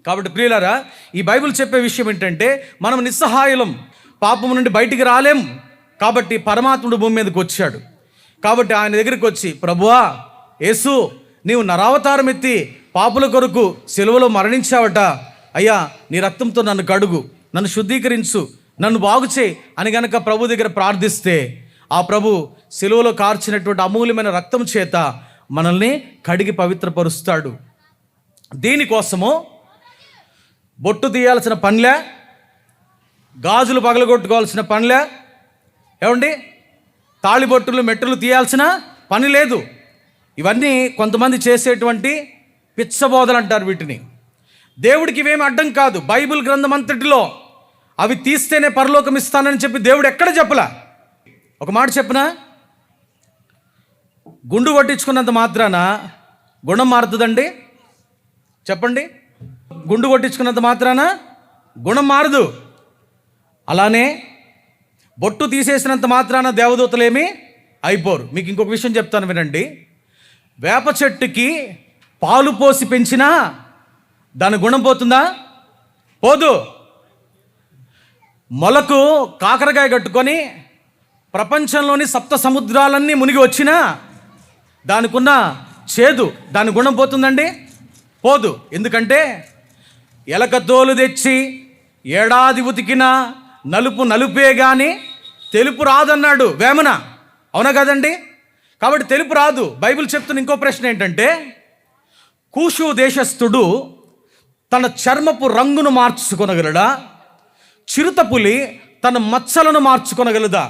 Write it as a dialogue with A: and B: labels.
A: కాబట్టి ప్రియులారా, ఈ బైబిల్ చెప్పే విషయం ఏంటంటే మనం నిస్సహాయులం, పాపం నుండి బయటికి రాలేం. కాబట్టి పరమాత్ముడు భూమి మీదకి వచ్చాడు. కాబట్టి ఆయన దగ్గరికి వచ్చి, ప్రభువా యేసు, నీవు నరావతారం ఎత్తి పాపుల కొరకు సిలువలో మరణించావట. అయ్యా, నీ రక్తంతో నన్ను కడుగు, నన్ను శుద్ధీకరించు, నన్ను బాగు చేయి అని గనక ప్రభు దగ్గర ప్రార్థిస్తే, ఆ ప్రభు సిలువలో కార్చినటువంటి అమూల్యమైన రక్తం చేత మనల్ని కడిగి పవిత్రపరుస్తాడు. దీనికోసము బొట్టు తీయాల్సిన పనిలే, గాజులు పగలగొట్టుకోవాల్సిన పనిలే, ఏమండి తాళిబొట్టులు మెట్టులు తీయాల్సిన పని లేదు. ఇవన్నీ కొంతమంది చేసేటువంటి పిచ్చబోధలు అంటారు వీటిని. దేవుడికి ఇవేమి అడ్డం కాదు. బైబిల్ గ్రంథం అంతటిలో అవి తీస్తేనే పరలోకం ఇస్తానని చెప్పి దేవుడు ఎక్కడ చెప్పలా. ఒక మాట చెప్పనా, గుండు కొట్టించుకున్నంత మాత్రాన గుణం మారుతుందండి? చెప్పండి. గుండు కొట్టించుకున్నంత మాత్రాన గుణం మారదు. అలానే బొట్టు తీసేసినంత మాత్రాన దేవదూతలేమి అయిపోరు. మీకు ఇంకొక విషయం చెప్తాను వినండి. వేప చెట్టుకి పాలు పోసి పెంచినా దాని గుణం పోతుందా? పోదు. మొలకు కాకరకాయ కట్టుకొని ప్రపంచంలోని సప్త సముద్రాలన్నీ మునిగి వచ్చినా దానికున్న చేదు, దాని గుణం పోతుందండి? పోదు. ఎందుకంటే ఎలక తోలు తెచ్చి ఏడాది ఉతికిన నలుపు నలుపే కానీ తెలుపు రాదన్నాడు వేమన. అవునా కదండి? కాబట్టి తెలుపు రాదు. బైబిల్ చెప్తున్న ఇంకో ప్రశ్న ఏంటంటే, కూషు దేశస్థుడు తన చర్మపు రంగును మార్చుకొనగలడా? చిరుతపులి తన మచ్చలను మార్చుకొనగలదా?